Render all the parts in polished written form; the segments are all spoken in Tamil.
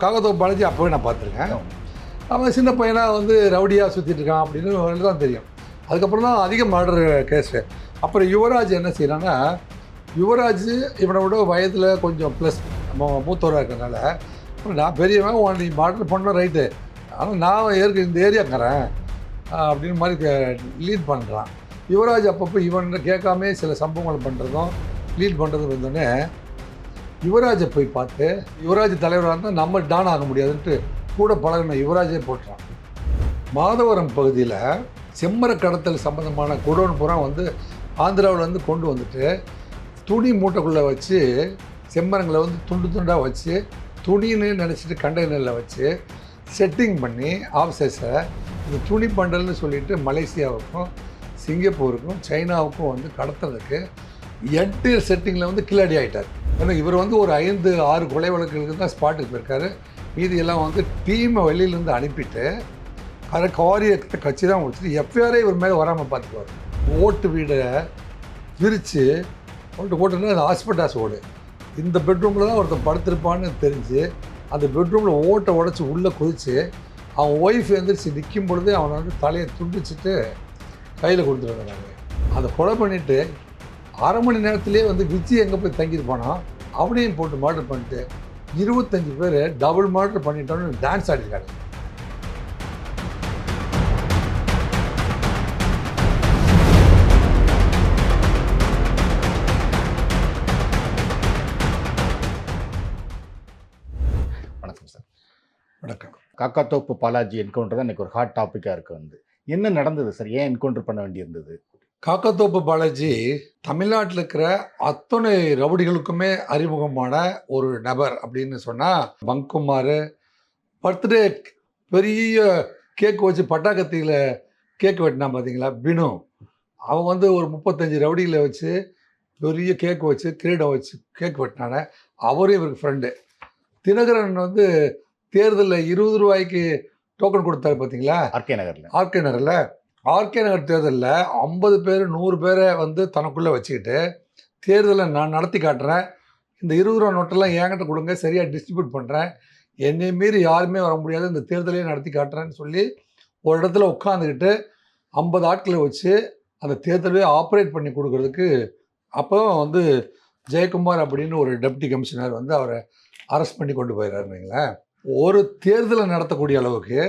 காக்கத்தோப்பு பாலாஜி அப்போவே நான் பார்த்துருக்கேன். அவன் சின்ன பையனாக வந்து ரவுடியாக சுற்றிட்டு இருக்கான் அப்படின்னு தான் தெரியும். அதுக்கப்புறம் தான் அதிக மர்டர் கேஸு. அப்புறம் யுவராஜ் என்ன செய்யறான்னா, யுவராஜ் இவனை விட வயதில் கொஞ்சம் ப்ளஸ் மூத்தவராக இருக்கிறதுனால, நான் பெரியவன், நீ மர்டர் பண்ண ரைட்டு, ஆனால் நான் இந்த ஏரியாக்காரன் அப்படின்னு மாதிரி லீட் பண்ணுறான். யுவராஜ் அப்பப்போ இவன் கேட்காமே சில சம்பவங்கள் பண்ணுறதும் லீட் பண்ணுறதும் இருந்தோடனே யுவராஜை போய் பார்த்து, யுவராஜ் தலைவராக இருந்தால் நம்ம டான் ஆக முடியாதுன்ட்டு கூட பழகின யுவராஜே போட்டுறான். மாதவரம் பகுதியில் செம்மர கடத்தல் சம்மந்தமான குடோன் பூரா வந்து ஆந்திராவில் வந்து கொண்டு வந்துட்டு துணி மூட்டைக்குள்ளே வச்சு செம்மரங்களை வந்து துண்டு துண்டாக வச்சு துணின்னு நினச்சிட்டு கண்டெய்னரில் வச்சு செட்டிங் பண்ணி ஆஃபீஸர்ஸை இந்த துணி பண்டல்னு சொல்லிட்டு மலேசியாவுக்கும் சிங்கப்பூருக்கும் சைனாவுக்கும் வந்து கடத்துறதுக்கு என்டையர் செட்டிங்கில் வந்து கில்லாடி ஆகிட்டார். ஏன்னா இவர் வந்து ஒரு 5-6 கொலை வழக்குகளுக்கு தான் ஸ்பாட்டுக்கு போயிருக்காரு. மீதியெல்லாம் வந்து டீமை வெளியிலேருந்து அனுப்பிட்டு அதை காரியத்தை கட்சி தான் முடிச்சுட்டு எஃப்ஐஆரே இவர் மேலே வராமல் பார்த்துக்குவார். ஓட்டு வீடை விரித்து ஓட்டுன்னா அது ஹாஸ்பிட்டாஸ் ஓடு, இந்த பெட்ரூமில் தான் ஒருத்தர் படுத்திருப்பான்னு தெரிஞ்சு அந்த பெட்ரூமில் ஓட்டை உடச்சி உள்ளே குதித்து அவன் ஒய்ஃப் எழுந்திரிச்சு நிற்கும் பொழுது அவனை வந்து தலையை துண்டிச்சுட்டு கையில் கொடுத்துருக்காங்க. அதை கொலை பண்ணிவிட்டு அரை மணி நேரத்துலேயே வந்து விஜய் எங்கே போய் தங்கியிருப்பானோ அவனையும் போட்டு மர்டர் பண்ணிட்டு 25 பேர் டபுள் மர்டர் பண்ணிட்டோன்னு டான்ஸ் ஆடிருக்காங்க. வணக்கம் சார். வணக்கம். காக்காத்தோப்பு பாலாஜி என்கவுண்டர் தான் இன்றைக்கி ஒரு ஹாட் டாப்பிக்காக இருக்குது. வந்து என்ன நடந்தது சார்? ஏன் என்கவுண்டர் பண்ண வேண்டியிருந்தது? காக்கத்தோப்பு பாலாஜி தமிழ்நாட்டில் இருக்கிற அத்தனை ரவுடிகளுக்குமே அறிமுகமான ஒரு நபர் அப்படின்னு சொன்னால், பங்குமார் பர்த்டே பெரிய கேக் வச்சு பட்டாக்கத்தியில் கேக் வெட்டினான் பார்த்தீங்களா, பினு, அவன் வந்து ஒரு 35 ரவுடிகளை வச்சு பெரிய கேக் வச்சு கிரீடம் வச்சு கேக் வெட்டினான அவரே இவருக்கு ஃப்ரெண்டு. தினகரன் வந்து தேர்தலில் 20 ரூபாய்க்கு டோக்கன் கொடுத்தாரு பார்த்தீங்களா, ஆர்கே நகர் தேர்தலில் 50 பேர் 100 பேரை வந்து தனக்குள்ளே வச்சுக்கிட்டு தேர்தலை நான் நடத்தி காட்டுறேன், இந்த 20 ரூபா நோட்டெல்லாம் என்கிட்ட கொடுங்க, சரியாக டிஸ்ட்ரிபியூட் பண்ணுறேன், என்னை மீறி யாருமே வர முடியாது, இந்த தேர்தலையும் நடத்தி காட்டுறேன்னு சொல்லி ஒரு இடத்துல உட்காந்துக்கிட்டு 50 ஆட்களை வச்சு அந்த தேர்தலே ஆப்ரேட் பண்ணி கொடுக்கறதுக்கு அப்போ வந்து ஜெயக்குமார் அப்படின்னு ஒரு டெப்டி கமிஷனர் வந்து அவரை அரெஸ்ட் பண்ணி கொண்டு போயிடுறாருங்களேன். ஒரு தேர்தலை நடத்தக்கூடிய அளவுக்கு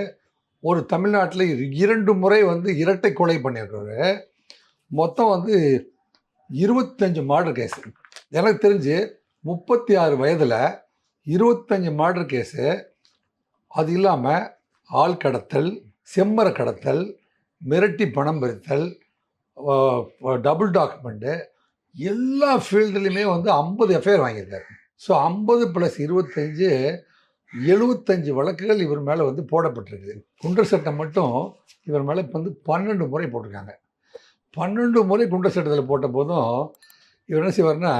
ஒரு தமிழ்நாட்டில் 2 முறை வந்து இரட்டை கொலை பண்ணியிருக்காரு. மொத்தம் வந்து 25 மர்டர் கேஸு. எனக்கு தெரிஞ்சு 36 வயதில் 25 மர்டர் கேஸு. அது இல்லாமல் ஆள் கடத்தல், செம்மர கடத்தல், மிரட்டி பணம் பறித்தல், டபுள் டாக்குமெண்ட்டு, எல்லா ஃபீல்டுலையுமே வந்து 50 எஃப்ஐஆர் வாங்கியிருக்காரு. ஸோ 50 + 25 75 வழக்குகள் இவர் மேலே வந்து போடப்பட்டிருக்குது. குண்டர் சட்டம் மட்டும் இவர் மேலே இப்போ வந்து 12 முறை போட்டிருக்காங்க. 12 முறை குண்டர் சட்டத்தில் போட்ட போதும் இவர் என்ன செய்வார்னா,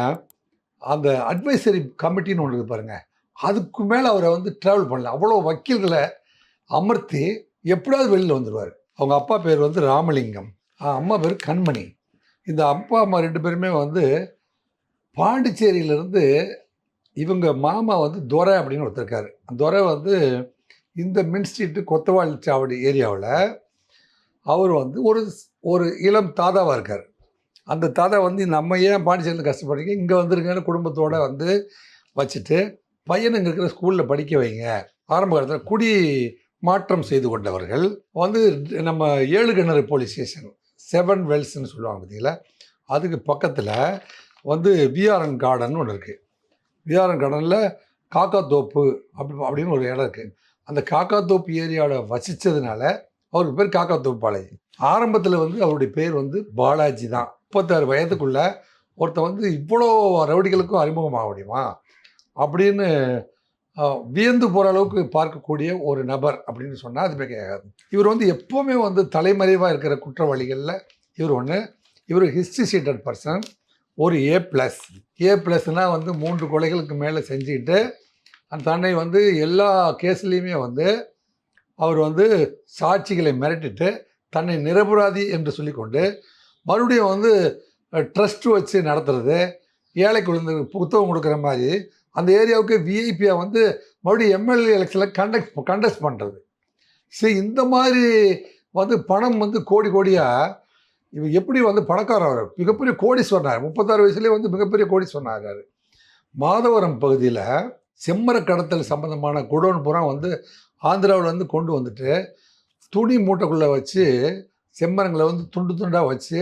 அந்த அட்வைசரி கமிட்டின்னு ஒன்று இருக்குது பாருங்கள், அதுக்கு மேலே அவரை வந்து ட்ராவல் பண்ணல. அவ்வளோ வக்கீல்களை அமர்த்தி எப்படியாவது வெளியில் வந்துடுவார். அவங்க அப்பா பேர் வந்து ராமலிங்கம், அம்மா பேர் கண்மணி. இந்த அப்பா அம்மா 2 பேருமே வந்து பாண்டிச்சேரியிலேருந்து இவங்க மாமா வந்து துரை அப்படின்னு ஒருத்தர் இருக்கார். துரை வந்து இந்த மின் ஸ்ட்ரீட்டு கொத்தவாளி சாவடி ஏரியாவில் அவர் வந்து ஒரு இளம் தாதாவாக இருக்கார். அந்த தாதா வந்து நம்ம ஏன் பாண்டிச்சேரியில் கஷ்டப்படுறீங்க, இங்கே வந்துருங்கன்னு குடும்பத்தோடு வந்து வச்சுட்டு பையனுங்க இருக்கிற ஸ்கூலில் படிக்க வைங்க. ஆரம்ப காலத்தில் குடி மாற்றம் செய்து கொண்டவர்கள் வந்து நம்ம 7 கிணறு போலீஸ் ஸ்டேஷன் 7 வெல்ஸ்ன்னு சொல்லுவாங்க பார்த்தீங்களா, அதுக்கு பக்கத்தில் வந்து விஆர்என் கார்டன் ஒன்று இருக்குது. விஆர்என் கார்டனில் காக்காத்தோப்பு அப்படின்னு ஒரு இடம் இருக்குது. அந்த காக்காத்தோப்பு ஏரியாவில் வசித்ததுனால அவருக்கு பேர் காக்காத்தோப்பு பாலாஜி. ஆரம்பத்தில் வந்து அவருடைய பேர் வந்து பாலாஜி தான். 36 வயதுக்குள்ளே ஒருத்தர் வந்து இவ்வளோ ரவுடிகளுக்கும் அறிமுகமாக முடியுமா அப்படின்னு வியந்து போகிற அளவுக்கு பார்க்கக்கூடிய ஒரு நபர் அப்படின்னு சொன்னால் அது கேட்காது. இவர் வந்து எப்போவுமே வந்து தலைமறைவாக இருக்கிற குற்றவாளிகளில் இவர் ஒன்று. இவர் ஹிஸ்ட்ரி சீட்டட் பர்சன். ஒரு ஏ+னால் வந்து 3 கொலைகளுக்கு மேலே செஞ்சுக்கிட்டு அந்த தன்னை வந்து எல்லா கேஸ்லேயுமே வந்து அவர் வந்து சாட்சிகளை மிரட்டிட்டு தன்னை நிரபராதி என்று சொல்லிக்கொண்டு மறுபடியும் வந்து ட்ரஸ்ட் வச்சு நடத்துறது, ஏழை குழந்தைகளுக்கு புத்தகம் கொடுக்குற மாதிரி அந்த ஏரியாவுக்கு விஐபியாக வந்து மறுபடியும் எம்எல்ஏ எலெக்ஷனில் கண்டஸ்ட் பண்ணுறது. சரி, இந்த மாதிரி வந்து பணம் வந்து கோடி கோடியாக இவர் எப்படி வந்து பணக்காரர், மிகப்பெரிய கோடீஸ்வரனார், 36 வயசுலேயே வந்து மிகப்பெரிய கோடீஸ்வரனாகிறார். மாதவரம் பகுதியில் செம்மர கடத்தல் சம்மந்தமான குடோன் பூரா வந்து ஆந்திராவிலேருந்து கொண்டு வந்துட்டு துணி மூட்டைக்குள்ளே வச்சு செம்மரங்களை வந்து துண்டு துண்டாக வச்சு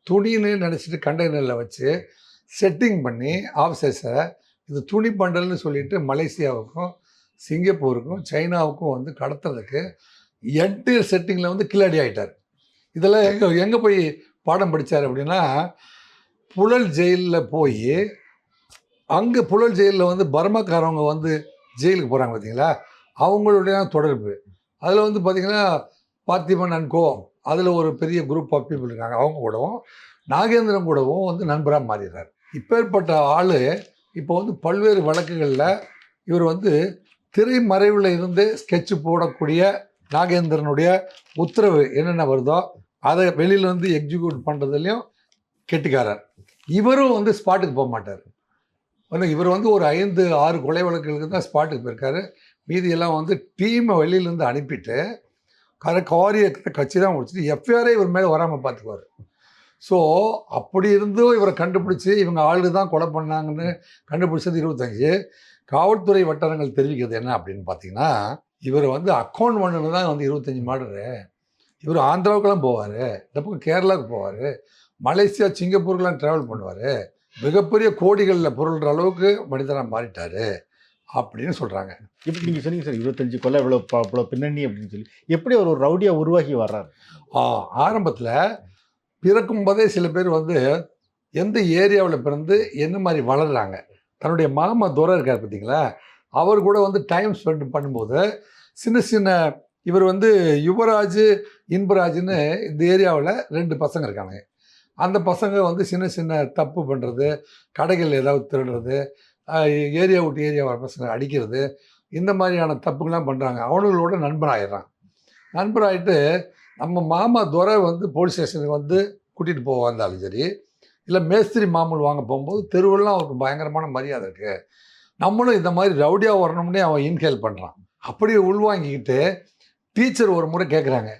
துணின்னு நினச்சிட்டு கண்டெய்னரில் வச்சு செட்டிங் பண்ணி ஆஃபீஸர்ஸை இது துணி பண்டல்னு சொல்லிட்டு மலேசியாவுக்கும் சிங்கப்பூருக்கும் சைனாவுக்கும் வந்து கடத்துறதுக்கு என்டையர் செட்டிங்கில் வந்து கில்லாடி ஆகிட்டார். இதெல்லாம் எங்கே போய் பாடம் படித்தார் அப்படின்னா, புழல் ஜெயிலில் போய் அங்கே புழல் ஜெயிலில் வந்து பர்மாக்காரவங்க வந்து ஜெயிலுக்கு போகிறாங்க பார்த்தீங்களா, அவங்களுடைய தொடர்பு. அதில் வந்து பார்த்திங்கன்னா பார்த்திபன் அண்ட் கோ, அதில் ஒரு பெரிய குரூப் ஆஃப் பீப்புள் இருக்காங்க. அவங்க கூடவும் நாகேந்திரன் கூடவும் வந்து நண்பராக மாறிடுறார். இப்பேற்பட்ட ஆள் இப்போ வந்து பல்வேறு வழக்குகளில் இவர் வந்து திரைமறைவில் இருந்து ஸ்கெட்சு போடக்கூடிய நாகேந்திரனுடைய உத்தரவு என்னென்ன வருதோ அதை வெளியில் வந்து எக்ஸிக்யூட் பண்ணுறதுலையும் கெட்டிக்காரர். இவரும் வந்து ஸ்பாட்டுக்கு போக மாட்டார். இவர் வந்து ஒரு 5-6 கொலை வழக்குகளுக்கு தான் ஸ்பாட்டுக்கு போயிருக்காரு. மீதியெல்லாம் வந்து டீமை வெளியிலேருந்து அனுப்பிட்டு காரியத்தை கட்சி தான் முடிச்சுட்டு எஃப்ஐஆரே இவர் மேலே வராமல் பார்த்துக்குவார். ஸோ அப்படி இருந்தும் இவரை கண்டுபிடிச்சி இவங்க ஆளு தான் கொலை பண்ணாங்கன்னு கண்டுபிடிச்சது 25. காவல்துறை வட்டாரங்கள் தெரிவிக்கிறது என்ன அப்படின்னு பார்த்தீங்கன்னா, இவர் வந்து அக்கௌண்ட் பண்ணுறது தான் வந்து 25 மர்டரு. இவர் ஆந்திராவுக்கெல்லாம் போவார், இந்த பக்கம் கேரளாவுக்கு போவார், மலேசியா சிங்கப்பூருக்கெல்லாம் ட்ராவல் பண்ணுவார், மிகப்பெரிய கோடிகளில் பொருள்ற அளவுக்கு மனிதனாக மாறிட்டார் அப்படின்னு சொல்கிறாங்க. இப்படி நீங்கள் சொன்னீங்க சார் 25 கொலை இவ்வளோ பின்னணி அப்படின்னு சொல்லி, எப்படி ஒரு ரவுடியாக உருவாகி வர்றாரு? ஆரம்பத்தில் பிறக்கும் போதே சில பேர் வந்து எந்த ஏரியாவில் பிறந்து என்ன மாதிரி வளர்கிறாங்க. தன்னுடைய மாமா துரை இருக்கார் பார்த்தீங்களா, அவர் கூட வந்து டைம் ஸ்பெண்ட் பண்ணும்போது சின்ன சின்ன இவர் வந்து யுவராஜ் இன்பராஜ்னு இந்த ஏரியாவில் 2 பசங்க இருக்காங்க. அந்த பசங்க வந்து சின்ன சின்ன தப்பு பண்ணுறது, கடைகள் ஏதாவது திருடுறது, ஏரியா விட்டு ஏரியா வர பசங்க அடிக்கிறது, இந்த மாதிரியான தப்புக்கெல்லாம் பண்ணுறாங்க. அவனுங்களோட நண்பராகிடுறான். நண்பராகிட்டு நம்ம மாமா துரை வந்து போலீஸ் ஸ்டேஷனுக்கு வந்து கூட்டிகிட்டு போக வந்தாலும் சரி, இல்லை மேஸ்திரி மாமூல் வாங்க போகும்போது தெருவெல்லாம் அவருக்கு பயங்கரமான மரியாதை இருக்குது. நம்மளும் இந்த மாதிரி ரவுடியாக வரணும்னே அவன் இன்ஹேல் பண்ணுறான். அப்படியே உள்வாங்கிக்கிட்டு டீச்சர் ஒரு முறை கேட்குறாங்க,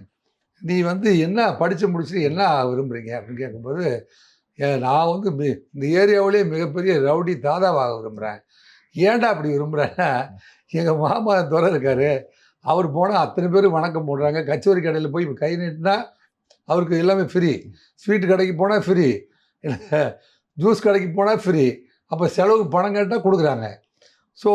நீ வந்து என்ன படித்து முடிச்சுட்டு என்ன விரும்புகிறீங்க அப்படின்னு கேட்கும்போது, நான் வந்து இந்த ஏரியாவிலே மிகப்பெரிய ரவுடி தாதாவாக விரும்புகிறேன். ஏன்டா அப்படி விரும்புகிறேன்னா, எங்கள் மாமா துரை இருக்கார், அவர் போனால் அத்தனை பேர் வணக்கம் போடுறாங்க. கச்சேரி கடையில் போய் கை நீட்டினா அவருக்கு எல்லாமே ஃப்ரீ, ஸ்வீட்டு கடைக்கு போனால் ஃப்ரீ, ஜூஸ் கடைக்கு போனால் ஃப்ரீ, அப்போ செலவுக்கு பணம் கேட்டால் கொடுக்குறாங்க. ஸோ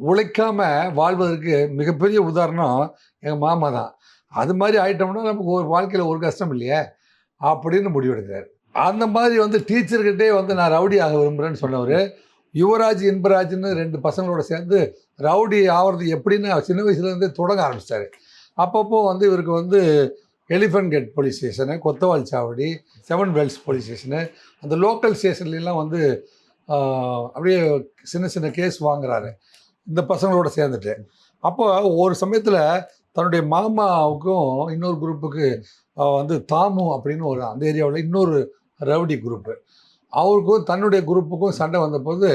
உழைக்காமல் வாழ்வதற்கு மிகப்பெரிய உதாரணம் எங்கள் மாமா தான். அது மாதிரி ஆகிட்டோம்னா நமக்கு ஒரு வாழ்க்கையில் ஒரு கஷ்டம் இல்லையே அப்படின்னு முடிவெடுக்கிறார். அந்த மாதிரி வந்து டீச்சர்கிட்டே வந்து நான் ரவுடி ஆக விரும்புகிறேன்னு சொன்னவர் யுவராஜ் இன்பராஜ்னு 2 பசங்களோட சேர்ந்து ரவுடி ஆகிறது எப்படின்னு சின்ன வயசுலேருந்தே தொடங்க ஆரம்பிச்சிட்டாரு. அப்பப்போ வந்து இவருக்கு வந்து elephant gate police station, Kothwal சாவடி, 7 வேல்ஸ் போலீஸ் ஸ்டேஷனு, அந்த லோக்கல் ஸ்டேஷன்லாம் வந்து அப்படியே சின்ன சின்ன கேஸ் வாங்குறாரு இந்த பசங்களோட சேர்ந்துட்டு. அப்போ ஒரு சமயத்தில் தன்னுடைய மாமாவுக்கும் இன்னொரு குரூப்புக்கு வந்து தாமு அப்படின்னு ஒரு அந்த ஏரியாவில் இன்னொரு ரவுடி குரூப்பு, அவருக்கும் தன்னுடைய குரூப்புக்கும் சண்டை வந்தபோது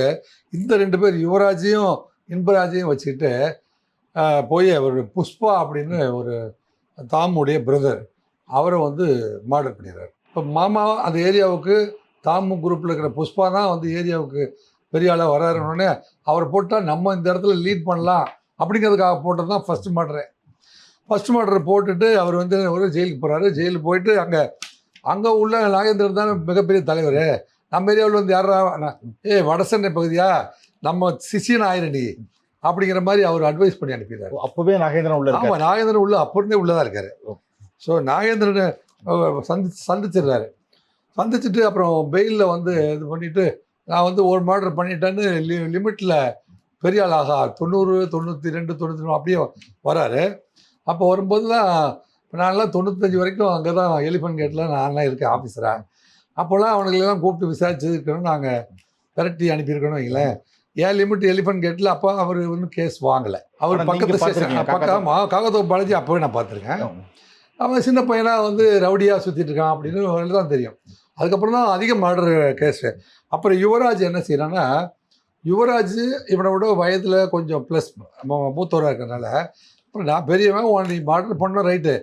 இந்த 2 பேர் யுவராஜையும் இன்பராஜையும் வச்சுக்கிட்டு போய் அவர் புஷ்பா அப்படின்னு ஒரு தாமுடைய பிரதர் அவரை வந்து மர்டர் பண்ணிடுறாரு. இப்போ மாமா அந்த ஏரியாவுக்கு தாமு குரூப்பில் இருக்கிற புஷ்பா தான் வந்து ஏரியாவுக்கு பெரிய ஆளாக வராருன்னொடனே அவரை போட்டால் நம்ம இந்த இடத்துல லீட் பண்ணலாம் அப்படிங்கிறதுக்காக போட்டது தான் ஃபஸ்ட்டு மர்டரை போட்டுட்டு அவர் வந்து ஒரு ஜெயிலுக்கு போகிறாரு. ஜெயிலுக்கு போயிட்டு அங்கே உள்ள நாகேந்திரன் தான் மிகப்பெரிய தலைவர். நம்ம ஏரியாவில் வந்து யாரா வடசென்னை பகுதியா நம்ம சிசியன் ஆயிரடி அப்படிங்கிற மாதிரி அவர் அட்வைஸ் பண்ணி அனுப்பிடுறாரு. அப்போவே நாகேந்திரன் உள்ள, ஆமாம், நாகேந்திரன் உள்ள அப்போ இருந்தே உள்ளதாக இருக்காரு. ஸோ நாகேந்திரனை சந்திச்சிடுறாரு. சந்திச்சுட்டு அப்புறம் பெயிலில் வந்து இது பண்ணிவிட்டு நான் வந்து ஒரு மர்டர் பண்ணிட்டேன்னு லிமிட்டில் பெரிய ஆள் ஆகா 90, 92, 93 அப்படியே வராரு. அப்போ வரும்போது தான் நான்லாம் 95 வரைக்கும் அங்கே தான் எலிஃபென்ட் கேட்டில் நான்லாம் இருக்கேன் ஆஃபீஸராக. அப்போல்லாம் அவனுங்களெல்லாம் கூப்பிட்டு விசாரிச்சிருக்கணும், நாங்கள் விரட்டி அனுப்பியிருக்கணும் வைங்களேன். ஏன் லிமிட் எலிஃபென்ட் கேட்டில் அப்போ அவர் ஒன்றும் கேஸ் வாங்கலை. அவர் பக்கத்து ஸ்டேஷன் காகத்தோப்பு பாலாஜி அப்போவே நான் பார்த்துருக்கேன். அவன் சின்ன பையனாக வந்து ரவுடியாக சுற்றிட்டு இருக்கான் அப்படின்னு தான் தெரியும். அதுக்கப்புறம் தான் அதிக மர்டர் கேஸு. அப்புறம் யுவராஜ் என்ன செய்யறான்னா, யுவராஜ் இவனை விட வயதில் கொஞ்சம் ப்ளஸ் மூத்தவராக இருக்கிறனால அப்புறம் நான் பெரியவன் நீ மாடல் பண்ண ரைட்டு,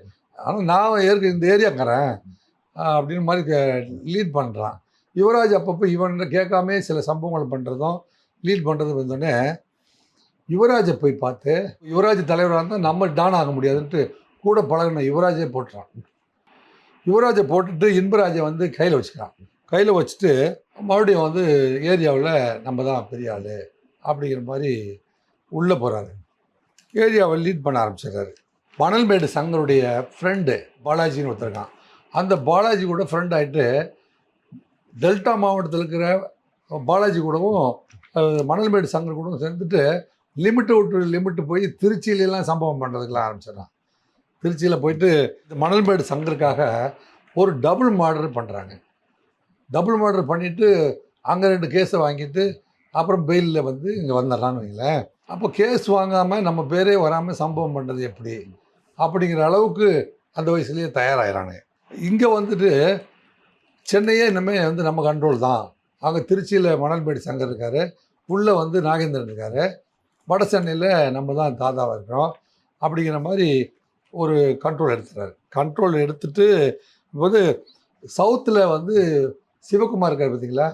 ஆனால் நான் இந்த ஏரியாக்காரன் அப்படின்னு மாதிரி லீட் பண்ணுறான். யுவராஜ் அப்பப்போ இவன் கேட்காமே சில சம்பவங்கள் பண்ணுறதும் லீட் பண்ணுறதும் வந்தோடனே யுவராஜை போய் பார்த்து யுவராஜ் தலைவராக இருந்தால் நம்ம டான் ஆக முடியாதுன்ட்டு கூட பழகின யுவராஜே போட்டுறான். யுவராஜை போட்டுட்டு இன்பராஜை வந்து கையில் வச்சுக்கிறான். கையில் வச்சுட்டு மறுபடியும் வந்து ஏரியாவில் நம்ம தான் பெரிய ஆள் அப்படிங்கிற மாதிரி உள்ளே போகிறாரு. ஏரியாவை லீட் பண்ண ஆரம்பிச்சிடுறாரு. மணல்மேடு சங்கருடைய ஃப்ரெண்டு பாலாஜின்னு ஒருத்தருக்கான். அந்த பாலாஜி கூட ஃப்ரெண்ட் ஆகிட்டு டெல்டா மாவட்டத்தில் இருக்கிற பாலாஜி கூடவும் மணல்மேடு சங்கர் கூடவும் சேர்ந்துட்டு லிமிட்டு போய் திருச்சியிலலாம் சம்பவம் பண்ணுறதுக்கெல்லாம் ஆரம்பிச்சிடறான். திருச்சியில் போயிட்டு இந்த மணல்மேடு சங்கருக்காக ஒரு டபுள் மர்டர் பண்ணுறாங்க. டபுள் மர்டர் பண்ணிவிட்டு அங்கே 2 கேஸை வாங்கிட்டு அப்புறம் பெயிலில் வந்து இங்கே வந்துடுறான்னு வைங்களேன். அப்போ கேஸ் வாங்காமல் நம்ம பேரே வராமல் சம்பவம் பண்ணுறது எப்படி அப்படிங்கிற அளவுக்கு அந்த வயசுலேயே தயாராகிறாங்க. இங்கே வந்துட்டு சென்னையே இனிமேல் வந்து நம்ம கண்ட்ரோல் தான். அங்கே திருச்சியில் மணல்மேடு சங்கர் இருக்கார், உள்ளே வந்து நாகேந்திரன் இருக்கார், வட சென்னையில் நம்ம தான் தாதாவாக இருக்கிறோம் அப்படிங்கிற மாதிரி ஒரு கண்ட்ரோல் எடுத்துறாரு. கண்ட்ரோல் எடுத்துட்டு போது சவுத்தில் வந்து சிவகுமார் இருக்கார் பார்த்தீங்களா?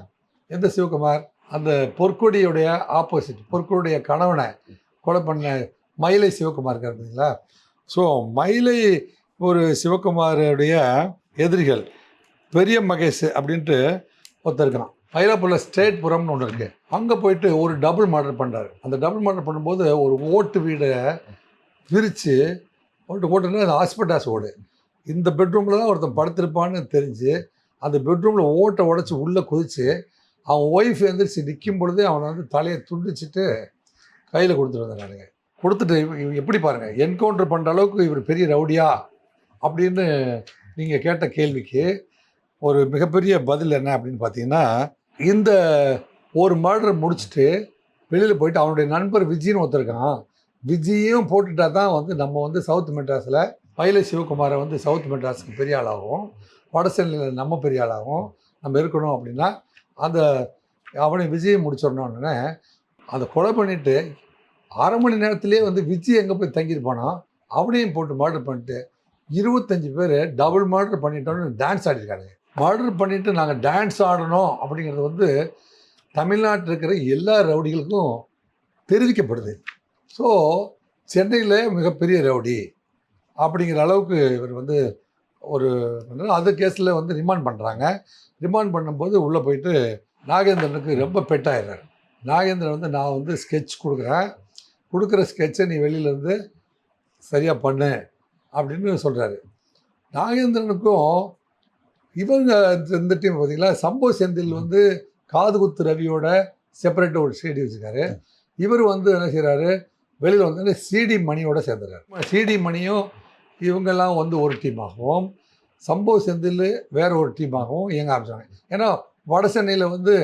எந்த சிவகுமார்? அந்த பொற்கொடியுடைய ஆப்போசிட், பொற்கொடியுடைய கணவனை கொலை பண்ண மயிலை சிவகுமார் இருக்கார் பார்த்தீங்களா? ஸோ மயிலை ஒரு சிவகுமாருடைய எதிரிகள் பெரிய மகேஷ் அப்படின்ட்டு ஒருத்தர் இருக்கான். மயிலாப்பூரில் ஸ்டேட் புரம்னு ஒன்று இருக்குது. அங்கே போயிட்டு ஒரு டபுள் மர்டர் பண்ணுறாரு. அந்த டபுள் மர்டர் பண்ணும்போது ஒரு ஓட்டு வீடை பிரித்து ஓட்டுன்னா அது ஹாஸ்பிட்டாஸ் ஓடு, இந்த பெட்ரூமில் தான் ஒருத்தன் படுத்திருப்பான்னு தெரிஞ்சு அந்த பெட்ரூமில் ஓட்டை உடச்சி உள்ளே குதித்து அவன் ஒய்ஃப் எழுந்திரிச்சு நிற்கும் பொழுதே அவனை வந்து தலையை துண்டிச்சிட்டு கையில் கொடுத்துட்டு வந்தாங்க. கொடுத்துட்டு எப்படி பாருங்கள், என்கவுண்டர் பண்ணுற அளவுக்கு இவர் பெரிய ரவுடியா அப்படின்னு நீங்கள் கேட்ட கேள்விக்கு ஒரு மிகப்பெரிய பதில் என்ன அப்படின்னு பார்த்தீங்கன்னா, இந்த ஒரு மர்டர் முடிச்சுட்டு வெளியில் போயிட்டு அவனுடைய நண்பர் விஜய்னு ஒருத்தருக்கான், விஜயும் போட்டுட்டா தான் வந்து நம்ம வந்து சவுத் மெட்ராஸில் மயிலை சிவகுமாரை வந்து சவுத் மெட்ராஸுக்கு பெரிய ஆளாகும், வட சென்னையில் நம்ம பெரிய ஆளாகும், நம்ம இருக்கணும் அப்படின்னா அந்த அவனை விஜயை முடிச்சிடணுன்னே அதை கொலை பண்ணிவிட்டு 1/2 மணி நேரத்துலேயே வந்து விஜய் எங்கே போய் தங்கியிருப்பானோ அவனையும் போட்டு மர்டர் பண்ணிட்டு 25 பேர் டபுள் மர்டர் பண்ணிட்டோன்னு டான்ஸ் ஆடிருக்காங்க. மர்டர் பண்ணிவிட்டு நாங்கள் டான்ஸ் ஆடணும் அப்படிங்கிறது வந்து தமிழ்நாட்டில் இருக்கிற எல்லா ரவுடிகளுக்கும் தெரிவிக்கப்படுது. ஸோ சென்னையில் மிகப்பெரிய ரவுடி அப்படிங்கிற அளவுக்கு இவர் வந்து ஒரு அது கேஸில் வந்து ரிமாண்ட் பண்ணுறாங்க. ரிமாண்ட் பண்ணும்போது உள்ளே போயிட்டு நாகேந்திரனுக்கு ரொம்ப பெட்டாயிடுறாரு. நாகேந்திரன் வந்து நான் வந்து ஸ்கெட்ச் கொடுக்குற ஸ்கெட்சை நீ வெளியிலேருந்து சரியாக பண்ணு அப்படின்னு சொல்கிறாரு. நாகேந்திரனுக்கும் இவங்க இந்த டீம் பார்த்தீங்களா, சம்போ செந்தில் வந்து காது குத்து ரவியோட செப்பரேட்டாக ஒரு ஸ்டேடி வச்சுருக்காரு. இவர் வந்து என்ன செய்கிறாரு, வெளியில் வந்து சிடி மணியோட சேர்ந்துறாரு. சிடி மணியும் இவங்கெல்லாம் வந்து ஒரு டீமாகவும் சம்போ செந்தில் வேறு ஒரு டீமாகவும் இயங்க ஆரம்பிச்சாங்க. ஏன்னா வட சென்னையில் வந்து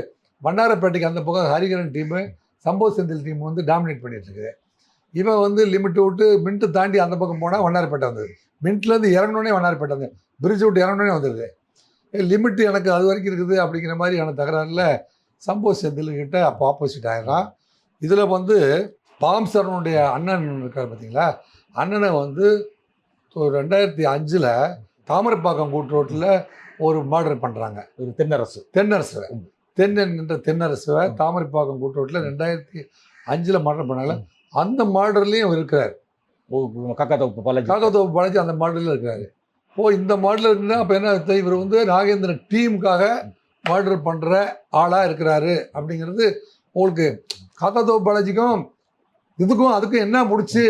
வண்ணாரப்பேட்டைக்கு அந்த பக்கம் ஹரிகரன் டீமு சம்போ செந்தில் டீம் வந்து டாமினேட் பண்ணிகிட்ருக்குது. இவன் வந்து லிமிட்டு விட்டு மின்ட்டு தாண்டி அந்த பக்கம் போனால் வண்ணாரப்பேட்டை வந்தது, மின்ட்லேருந்து இறங்கினோடனே வண்ணாரப்பேட்டை வந்து பிரிட்ஜ் விட்டு இறங்கினோடனே வந்துடுது. லிமிட்டு எனக்கு அது வரைக்கும் இருக்குது அப்படிங்கிற மாதிரியான தகராறில் சம்போ செந்தில்கிட்ட அப்போ ஆப்போசிட் ஆகிடறான். இதில் வந்து பாம் சரவனுடைய அண்ணன் இருக்கார் பார்த்தீங்களா, அண்ணனை வந்து 2005 தாமரைப்பாக்கம் கூட்டுரோட்டில் ஒரு மர்டர் பண்ணுறாங்க. ஒரு தென்னரசுவை தாமரைப்பாக்கம் கூட்டுரோட்டில் 2005 மர்டர் பண்ணாங்க. அந்த மர்டர்லேயும் இருக்கிறார். காக்காத்தோப்பு பாலாஜி அந்த மாடலில் இருக்கிறாரு. இந்த மாடலில் இருந்தால் அப்போ என்ன அர்த்தம், இவர் வந்து நாகேந்திரன் டீமுக்காக மர்டர் பண்ணுற ஆளாக இருக்கிறாரு அப்படிங்கிறது உங்களுக்கு. காக்காத்தோப்பு பாலாஜிக்கும் இதுக்கும் அதுக்கும் என்ன முடிச்சு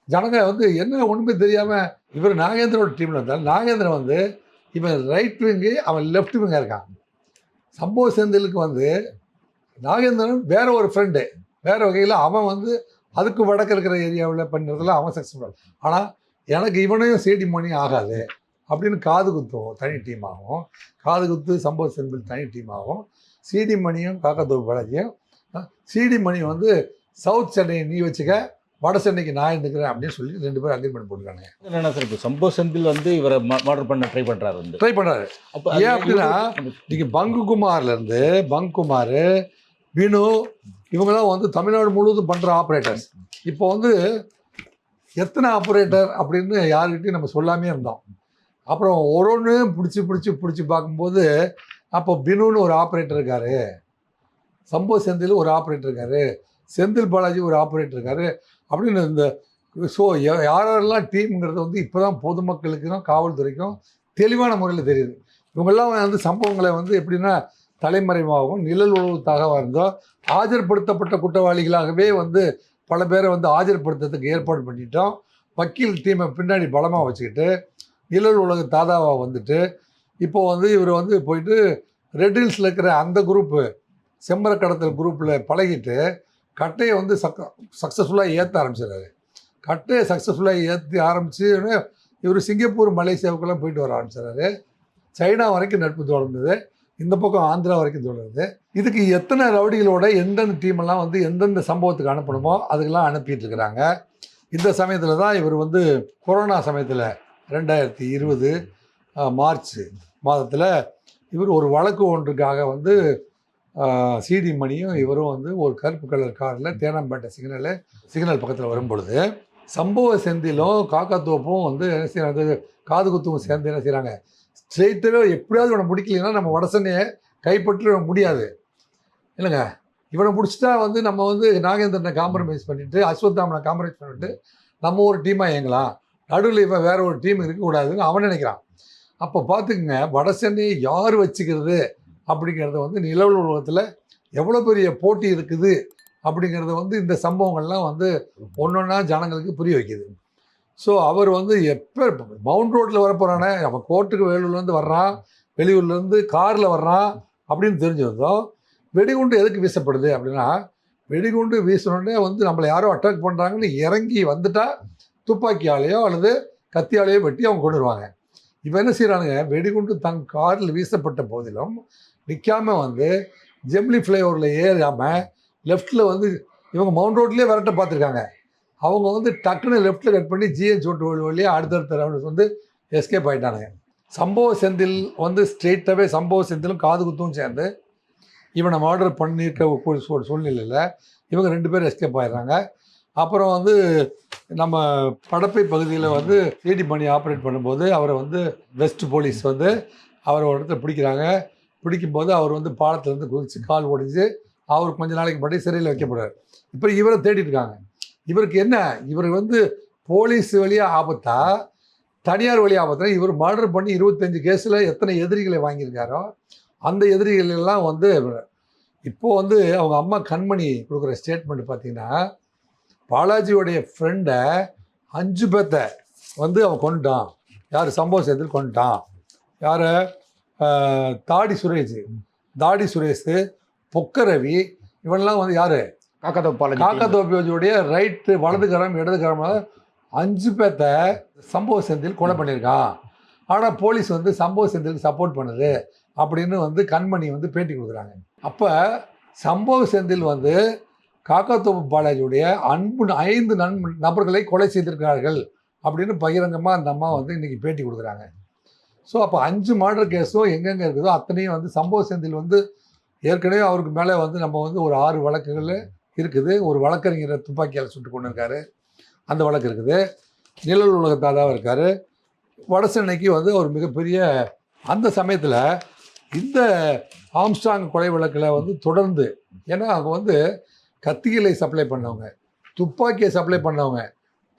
ஜனங்க வந்து என்ன ஒன்றுமே தெரியாமல் இவர் நாகேந்திரனோட டீமில் இருந்தால், நாகேந்திரன் வந்து இவன் ரைட் விங்கு, அவன் லெஃப்ட் விங்காக இருக்கான். சம்போ செந்திலுக்கு வந்து நாகேந்திரன் வேற ஒரு ஃப்ரெண்டு, வேறு வகையில் அவன் வந்து அதுக்கு வடக்கு இருக்கிற ஏரியாவில் பண்ணுறதுல அவன் சக்ஸஸ்ஃபுல். ஆனால் எனக்கு இவனையும் சேடி மணி ஆகாது அப்படின்னு காது குத்துவோம் தனி டீமாகவும், காது குத்து சம்பவ செந்தில் தனி டீமாகவும், சிடி மணியும் காக்காத்தோப்பு பாலாஜியும், சிடி மணி வந்து சவுத் சென்னையை நீ வச்சுக்க, வட சென்னைக்கு நான் இருந்துக்கிறேன் அப்படின்னு சொல்லி 2 பேரும் அக்ரிமெண்ட் போட்டுருக்காங்க. என்ன சார் இப்போ சம்போ செந்தில் வந்து இவரை மர்டர் பண்ண ட்ரை பண்ணுறாரு. அப்போ ஏன் அப்படின்னா நீங்கள் பங்குகுமார்லேருந்து பங்குகுமார், வினு, இவங்கெல்லாம் வந்து தமிழ்நாடு முழுவதும் பண்ணுற ஆப்ரேட்டர்ஸ். இப்போ வந்து எத்தனை ஆப்ரேட்டர் அப்படின்னு யாருக்கிட்டையும் நம்ம சொல்லாமே இருந்தோம். அப்புறம் ஒன்று பிடிச்சி பார்க்கும்போது அப்போ பினுன்னு ஒரு ஆப்ரேட்டர் இருக்கார், சம்போ செந்தில் ஒரு ஆப்ரேட்டர் இருக்கார், செந்தில் பாலாஜி ஒரு ஆப்ரேட்டர் இருக்கார் அப்படின்னு இந்த ஸோ யாரெல்லாம் டீம்ங்கிறது வந்து இப்போ தான் பொதுமக்களுக்கும் காவல்துறைக்கும் தெளிவான முறையில் தெரியுது. இவங்கெல்லாம் வந்து சம்பவங்களை வந்து எப்படின்னா தலைமறைவாகவும் நிழல் உளவுத்தாக இருந்தோம், ஆஜர்படுத்தப்பட்ட குற்றவாளிகளாகவே வந்து பல பேரை வந்து ஆஜர்படுத்துறதுக்கு ஏற்பாடு பண்ணிட்டோம். வக்கீல் டீமை பின்னாடி பலமாக வச்சுக்கிட்டு நிழல் உலக தாதாவாக வந்துட்டு இப்போ வந்து இவர் வந்து போயிட்டு ரெட் ஹில்ஸில் இருக்கிற அந்த குரூப்பு செம்மர கடத்தல் குரூப்பில் பழகிட்டு கட்டையை வந்து சக்ஸஸ்ஃபுல்லாக ஏற்ற ஆரம்பிச்சிடறாரு. கட்டையை சக்ஸஸ்ஃபுல்லாக ஏற்றி ஆரம்பித்து இவர் சிங்கப்பூர் மலேசியாவுக்கெல்லாம் போயிட்டு வர ஆரம்பிச்சிடறாரு. சைனா வரைக்கும் நட்பு தொடர்ந்தது, இந்த பக்கம் ஆந்திரா வரைக்கும் தொடருது. இதுக்கு எத்தனை ரவுடிகளோட எந்தெந்த டீமெல்லாம் வந்து எந்தெந்த சம்பவத்துக்கு அனுப்பணுமோ அதுக்கெல்லாம் அனுப்பிட்டு இருக்கிறாங்க. இந்த சமயத்தில் தான் இவர் வந்து கொரோனா சமயத்தில் 2020 மார்ச் மாதத்தில் இவர் ஒரு வழக்கு ஒன்றுக்காக வந்து சிடி மணியும் இவரும் வந்து ஒரு கருப்பு கலர் காரில் தேனாம்பேட்டை சிக்னல் பக்கத்தில் வரும் பொழுது சம்பவ செந்திலும் காக்காத்தோப்பும் வந்து என்ன செய்யறாங்க, காது குத்துவும் சேர்ந்து என்ன செய்கிறாங்க, ஸ்ட்ரெயிட்டாகவே எப்படியாவது இவனை முடிக்கலைன்னா நம்ம வடசனையை கைப்பற்ற முடியாது இல்லைங்க. இவனை முடிச்சுட்டா வந்து நம்ம வந்து நாகேந்திரனை காம்ப்ரமைஸ் பண்ணிவிட்டு அஸ்வத்தாமனை காம்ப்ரமைஸ் பண்ணிவிட்டு நம்ம ஒரு டீமாக இயங்கலாம், நடுவில் இவன் வேறு ஒரு டீம் இருக்கக்கூடாதுன்னு அவன் நினைக்கிறான். அப்போ பார்த்துக்குங்க, வடசென்னையை யார் வச்சுக்கிறது அப்படிங்கிறத வந்து நிலவு உலகத்தில் எவ்வளோ பெரிய போட்டி இருக்குது அப்படிங்கிறத வந்து இந்த சம்பவங்கள்லாம் வந்து ஒன்றொன்னா ஜனங்களுக்கு புரிய வைக்கிது. ஸோ அவர் வந்து எப்போ மவுண்ட் ரோட்டில் வரப்போகிறானே, அவன் கோர்ட்டுக்கு வேலூர்லேருந்து வர்றான், வெளியூர்லேருந்து காரில் வர்றான் அப்படின்னு தெரிஞ்சிருந்தோம். வெடிகுண்டு எதுக்கு வீசப்படுது அப்படின்னா, வெடிகுண்டு வீசணுன்னே வந்து நம்மளை யாரோ அட்டாக் பண்ணுறாங்கன்னு இறங்கி வந்துட்டால் துப்பாக்கியாலேயோ அல்லது கத்தியாலேயோ வெட்டி அவங்க கொண்டு வருவாங்க. இப்போ என்ன செய்கிறானுங்க, வெடிகுண்டு தன் காரில் வீசப்பட்ட போதிலும் நிற்காமல் வந்து ஜெம்லி ஃப்ளைஓவரில் ஏறாமல் லெஃப்ட்டில் வந்து இவங்க மவுண்ட் ரோட்லேயே விரட்ட பார்த்துருக்காங்க. அவங்க வந்து டக்குன்னு லெஃப்ட்டில் கட் பண்ணி ஜிஎன் சோட்டு வழியாக அடுத்தடுத்த ரவுண்ட் வந்து எஸ்கேப் ஆகிட்டானுங்க. சம்பவ செந்தில் வந்து ஸ்ட்ரெயிட்டாகவே சம்பவ செந்திலும் காது குத்தும் சேர்ந்து இவனை மர்டர் பண்ணியிருக்க ஒரு சூழ்நிலையில் இவங்க 2 பேரும் எஸ்கேப் ஆகிடுறாங்க. அப்புறம் வந்து நம்ம படப்பை பகுதியில் வந்து சிடி பண்ணி ஆப்ரேட் பண்ணும்போது அவரை வந்து வெஸ்ட் போலீஸ் வந்து அவரை ஒரு இடத்துல பிடிக்கிறாங்க. பிடிக்கும்போது அவர் வந்து பாலத்திலேருந்து குதிச்சு கால் ஒடிஞ்சு அவர் கொஞ்ச நாளைக்கு முன்னாடி சிறையில் வைக்கப்படுறாரு. இப்போ இவரை தேடிட்டு இருக்காங்க. இவருக்கு என்ன, இவர் வந்து போலீஸ் வழியாக ஆபத்தா தனியார் வழி ஆபத்தா, இவர் மர்டர் பண்ணி 25 கேஸில் எத்தனை எதிரிகளை வாங்கியிருக்காரோ அந்த எதிரிகள் எல்லாம் வந்து இப்போது வந்து அவங்க அம்மா கண்மணி கொடுக்குற ஸ்டேட்மெண்ட் பார்த்தீங்கன்னா, பாலாஜியோடைய ஃப்ரெண்டை 5 பேர்த்த வந்து அவன் கொண்டுட்டான். யார், சம்பவ சேத்தில் கொண்டுட்டான். யார், தாடி சுரேஷ், பொக்க ரவி, இவனெல்லாம் வந்து யார், காக்காத்தோப்பியோடைய ரைட்டு வலதுகரம் இடதுகரம் 5 பேர்த்த சம்பவ செந்தில் கொலை பண்ணியிருக்கான். ஆனால் போலீஸ் வந்து சம்பவ செந்திலுக்கு சப்போர்ட் பண்ணுது அப்படின்னு வந்து கண்மணி வந்து பேட்டி கொடுக்குறாங்க. அப்போ சம்பவ செந்தில் வந்து காக்காத்தோப்பு பாலாஜியுடைய 5 நபர்களை கொலை செய்திருக்கிறார்கள் அப்படின்னு பகிரங்கமாக அந்த அம்மா வந்து இன்றைக்கி பேட்டி கொடுக்குறாங்க. ஸோ அப்போ 5 மர்டர் கேஸும் எங்கெங்கே இருக்குதோ அத்தனையும் வந்து சம்பவ செந்தில் வந்து ஏற்கனவே அவருக்கு மேலே வந்து நம்ம வந்து ஒரு 6 வழக்குகள் இருக்குது. ஒரு வழக்கறிஞரை துப்பாக்கியால் சுட்டு கொண்டு இருக்காரு, அந்த வழக்கு இருக்குது. நிழல் உலகத்தாதாவாக இருக்கார். வடசென்னைக்கு வந்து ஒரு மிகப்பெரிய அந்த சமயத்தில் இந்த ஆம்ஸ்ட்ராங் கொலை வழக்கில் வந்து தொடர்ந்து, ஏன்னா அவங்க வந்து கத்திகளை சப்ளை பண்ணவங்க, துப்பாக்கியை சப்ளை பண்ணவங்க,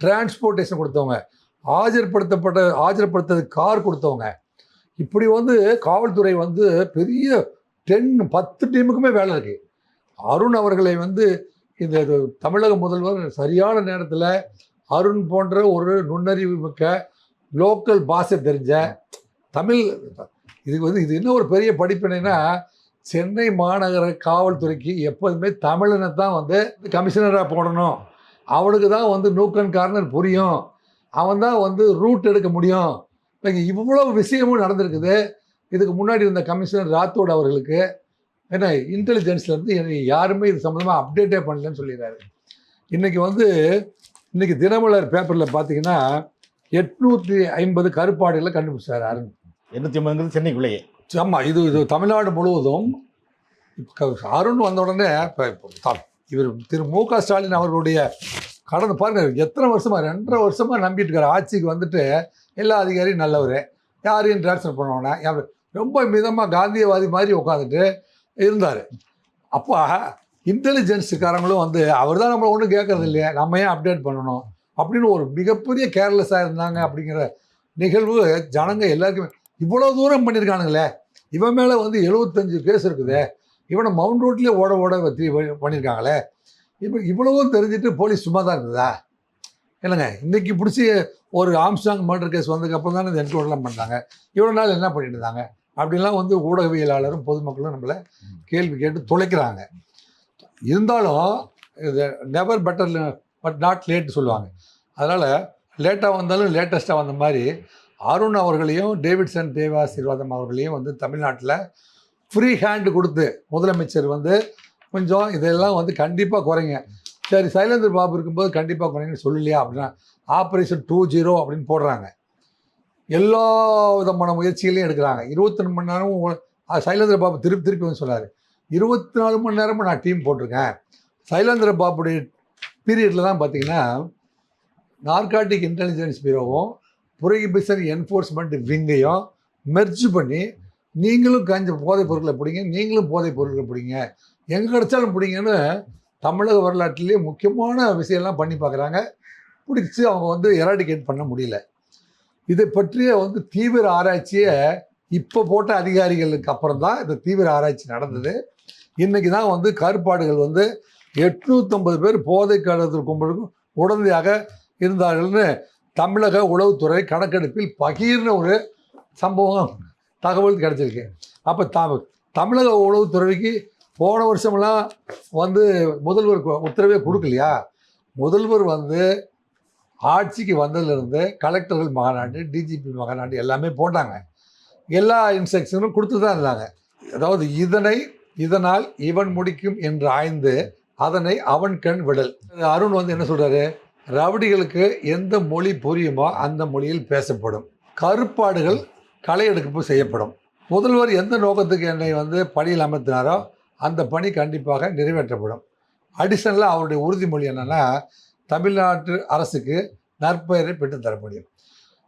டிரான்ஸ்போர்ட்டேஷன் கொடுத்தவங்க, ஆஜர்படுத்தது கார் கொடுத்தவங்க, இப்படி வந்து காவல்துறை வந்து பெரிய 10 டீமுக்குமே வேலை இருக்குது. அருண் அவர்களை வந்து இந்த தமிழக முதல்வர் சரியான நேரத்தில் அருண் போன்ற ஒரு நுண்ணறிவு மிக்க லோக்கல் பாஷை தெரிஞ்ச தமிழ், இது என்ன ஒரு பெரிய படிப்பினைனா, சென்னை மாநகர காவல்துறைக்கு எப்போதுமே தமிழனை தான் வந்து கமிஷனராக போடணும், அவனுக்கு தான் வந்து நூக்கன் கார்னர் புரியும், அவன் தான் வந்து ரூட் எடுக்க முடியும். இப்போ இவ்வளோ விஷயமும் நடந்திருக்குது. இதுக்கு முன்னாடி இருந்த கமிஷனர் ராத்தோடு அவர்களுக்கு ஏன்னா இன்டெலிஜென்ஸ்லேருந்து யாருமே இது சம்மந்தமாக அப்டேட்டே பண்ணலன்னு சொல்லிடுறாரு. இன்றைக்கி தினமலர் பேப்பரில் பார்த்தீங்கன்னா 850 கருப்பாடுகளை கண்டுபிடிச்சார் அருண். 850 சென்னைக்குள்ளேயே. ஆமாம், இது தமிழ்நாடு முழுவதும். அருண் வந்த உடனே இப்போ இவர் திரு மு.க. ஸ்டாலின் அவர்களுடைய கடந்த பாருங்க எத்தனை வருஷமா 2.5 வருஷமா நம்பிட்டு இருக்காரு. ஆட்சிக்கு வந்துட்டு எல்லா அதிகாரியும் நல்லவர், யாரையும் டிரான்ஸ்ஃபர் பண்ணுவாங்க, ரொம்ப மிதமாக காந்தியவாதி மாதிரி உட்காந்துட்டு இருந்தார். அப்போ இன்டெலிஜென்ஸுக்காரங்களும் வந்து அவர் தான் நம்மளை ஒன்றும் கேட்கறது இல்லையா, நம்ம ஏன் அப்டேட் பண்ணணும் அப்படின்னு ஒரு மிகப்பெரிய கேர்லெஸ்ஸாக இருந்தாங்க. அப்படிங்கிற நிகழ்வு ஜனங்க எல்லாருக்குமே இவ்வளோ தூரம் பண்ணியிருக்கானுங்களே, இவன் மேலே வந்து 75 கேஸ் இருக்குது, இவனை மவுண்ட் ரோட்லேயே ஓட வச்சு பண்ணியிருக்காங்களே, இப்போ இவ்வளவும் தெரிஞ்சுட்டு போலீஸ் சும்மா தான் இருந்ததா? இல்லைங்க, இன்றைக்கி பிடிச்சி ஒரு ஆம்ஸ்டாங் மர்டர் கேஸ் வந்ததுக்கப்புறம் தானே இந்த என்கவுண்டர்லாம் பண்ணிட்டாங்க. இவ்வளோ நாள் என்ன பண்ணிட்டு இருந்தாங்க அப்படின்லாம் வந்து ஊடகவியலாளரும் பொதுமக்களும் நம்மளை கேள்வி கேட்டு துளைக்கிறாங்க. இருந்தாலும் இது never better but not late சொல்லுவாங்க. அதனால் லேட்டாக வந்தாலும் லேட்டஸ்ட்டாக வந்த மாதிரி அருண் அவர்களையும் டேவிட்சன் தேவாசீர்வாதம் அவர்களையும் வந்து தமிழ்நாட்டில் ஃப்ரீ ஹேண்டு கொடுத்து முதலமைச்சர் வந்து கொஞ்சம் இதெல்லாம் வந்து கண்டிப்பாக குறைங்க, சரி சைலேந்திர பாபு இருக்கும்போது கண்டிப்பாக குறைங்கன்னு சொல்லலையா அப்படின்னா ஆப்ரேஷன் 20 அப்படின்னு போடுறாங்க. எல்லா விதமான முயற்சிகளையும் எடுக்கிறாங்க. 24 மணி நேரமும் சைலேந்திர பாபு திருப்பி வந்து சொல்கிறார், 24 மணி நேரமும் நான் டீம் போட்டிருக்கேன். சைலேந்திர பாபுடைய பீரியடில் தான் பார்த்தீங்கன்னா நார்காட்டிக் இன்டெலிஜென்ஸ் பியூரோவும் புரோகிபிஷன் என்ஃபோர்ஸ்மெண்ட் விங்கையும் மெர்ஜ் பண்ணி நீங்களும் போதைப் பொருட்களை பிடிங்க, நீங்களும் போதைப் பொருட்களை பிடிங்க, எங்கே கிடச்சாலும் பிடிங்கன்னு தமிழக வரலாற்றிலேயே முக்கியமான விஷயம்லாம் பண்ணி பார்க்குறாங்க. பிடிச்சி அவங்க வந்து எராடிகேட் பண்ண முடியல. இதை பற்றிய வந்து தீவிர ஆராய்ச்சியை இப்போ போட்ட அதிகாரிகளுக்கு அப்புறம் தான் இந்த தீவிர ஆராய்ச்சி நடந்தது. இன்றைக்கி தான் வந்து கருப்பாடுகள் வந்து 850 பேர் போதை கழகத்திற்கு கும்பலுக்கும் உடந்தையாக இருந்தார்கள்னு தமிழக உளவுத்துறை கணக்கெடுப்பில் பகீர்ன ஒரு சம்பவம் தகவல் கிடைச்சிருக்கு. அப்போ தமிழக உளவுத்துறைக்கு போன வருஷமெல்லாம் வந்து முதல்வர் உத்தரவே கொடுக்கலையா? முதல்வர் வந்து ஆட்சிக்கு வந்ததுலேருந்து கலெக்டர்கள் மாநாடு, டிஜிபி மாநாடு எல்லாமே போட்டாங்க. எல்லா இன்ஸ்ட்ரக்ஷனும் கொடுத்து தான் இருந்தாங்க. அதாவது இதனால் இவன் முடிக்கும் என்று ஆய்ந்து அதனை அவன் கண் விடல். அருண் வந்து என்ன சொல்கிறாரு, ரவுடிகளுக்கு எந்த மொழி புரியுமோ அந்த மொழியில் பேசப்படும், கருப்பாடுகள் களை எடுப்பு செய்யப்படும். முதல்வர் எந்த நோக்கத்துக்கு என்னை வந்து பணியில் அமர்த்தினாரோ அந்த பணி கண்டிப்பாக நிறைவேற்றப்படும். அடிஷனலாக அவருடைய உறுதிமொழி என்னென்னா தமிழ்நாட்டு அரசுக்கு நற்பெயரை பெற்றுத்தர முடியும்.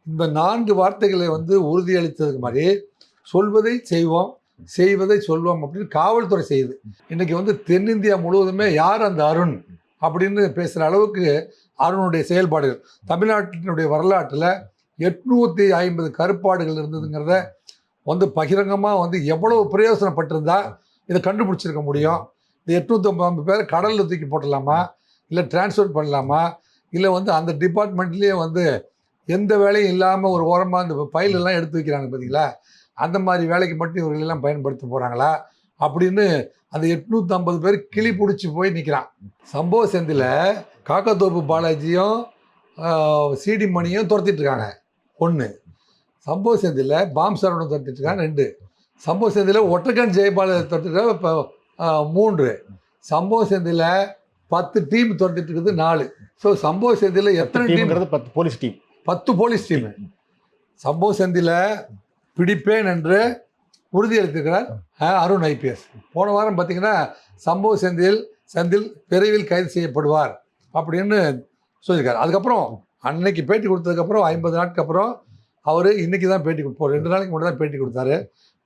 இந்த 4 வார்த்தைகளை வந்து உறுதியளித்ததுக்கு மாதிரி சொல்வதை செய்வோம், செய்வதை சொல்வோம் அப்படின்னு காவல்துறை செய்யுது. இன்றைக்கி வந்து தென்னிந்தியா முழுவதுமே யார் அந்த அருண் அப்படின்னு பேசுகிற அளவுக்கு அருணுடைய செயல்பாடுகள் தமிழ்நாட்டினுடைய வரலாற்றில் 850 கருப்பாடுகள் இருந்ததுங்கிறத வந்து பகிரங்கமாக வந்து எவ்வளவு பிரயோசனப்பட்டிருந்தா இதை கண்டுபிடிச்சிருக்க முடியும். இந்த 850 பேரை கடலில் தூக்கி போட்டலாமா, இல்லை டிரான்ஸ்ஃபர் பண்ணலாமா, இல்லை வந்து அந்த டிபார்ட்மெண்ட்லேயே வந்து எந்த வேலையும் இல்லாமல் ஒரு ஓரமாக அந்த ஃபைலெல்லாம் எடுத்து வைக்கிறாங்க பார்த்தீங்களா, அந்த மாதிரி வேலைக்கு மட்டும் இவர்களெல்லாம் பயன்படுத்த போகிறாங்களா அப்படின்னு அந்த 850 பேர் கிளி பிடிச்சி போய் நிற்கிறான். சம்பவ செந்தில் காக்கத்தோப்பு பாலாஜியும் சிடி மணியும் துரத்திட்டுருக்காங்க 1, சம்பவ செந்தில் பாம் சரவணன் துரத்திட்டுருக்காங்க 2, சம்பவ செந்தில் ஒட்டக்கன் ஜெயபால துரத்திட்டு இப்போ 3, சம்பவ செந்தில் 10 டீம் துரத்திட்டு இருக்குது 4. ஸோ சம்பவ செந்தில் எத்தனை டீம்ங்கிறது 10 போலீஸ் டீம், 10 போலீஸ் டீமு. சம்பவ செந்தில் பிடிப்பேன் என்று உறுதியளித்திருக்கிறார் அருண் ஐபிஎஸ். போன வாரம் பார்த்தீங்கன்னா சம்பவ செந்தில் விரைவில் கைது செய்யப்படுவார் அப்படின்னு சொல்லியிருக்காரு. அதுக்கப்புறம் அன்னைக்கு பேட்டி கொடுத்ததுக்கப்புறம் 50 நாட்களுக்கு அப்புறம் அவர் இன்றைக்கி தான் பேட்டி கொடுப்போம், 2 நாளைக்கு முன்னாடி தான் பேட்டி கொடுத்தாரு.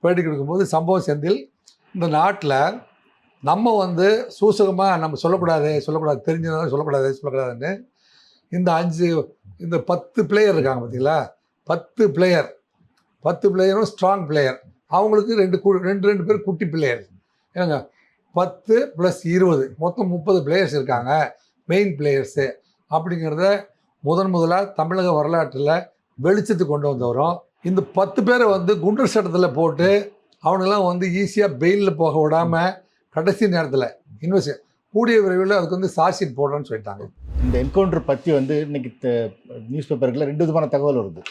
பேட்டி கொடுக்கும்போது சம்பவ செந்தில் இந்த நாட்டில் நம்ம வந்து சூசகமாக நம்ம சொல்லக்கூடாது தெரிஞ்சதுனால சொல்லக்கூடாதுன்னு இந்த 10 பிளேயர் இருக்காங்க பார்த்தீங்களா, 10 பிளேயரும் ஸ்ட்ராங் பிளேயர், அவங்களுக்கு 2 பேர் குட்டி பிளேயர். ஏங்க 10 + 20 மொத்தம் 30 பிளேயர்ஸ் இருக்காங்க, மெயின் பிளேயர்ஸு அப்படிங்கிறத முதலாக தமிழக வரலாற்றில் வெளிச்சத்துக்கு கொண்டு வந்தவரும். இந்த 10 பேரை வந்து குண்டர் சட்டத்தில் போட்டு அவனெல்லாம் வந்து ஈஸியாக பெயிலில் போக விடாமல் கடைசி நேரத்தில் கூடிய விரைவில் அதுக்கு வந்து சார்ஜ் ஷீட் போடுறேன்னு சொல்லிட்டாங்க. இந்த என்கவுண்டர் பற்றி வந்து இன்னைக்கு நியூஸ் பேப்பர்களில் 2 விதமான தகவல் வருது.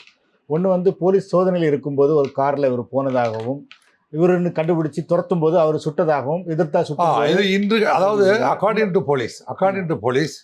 ஒன்று வந்து போலீஸ் சோதனையில் இருக்கும்போது ஒரு காரில் இவர் போனதாகவும், இவருன்னு கண்டுபிடிச்சி துரத்தும் போது அவர் சுட்டதாகவும், எதிர்த்தா சுட்டா இது இன்று, அதாவது அக்கார்டிங் டு போலீஸ்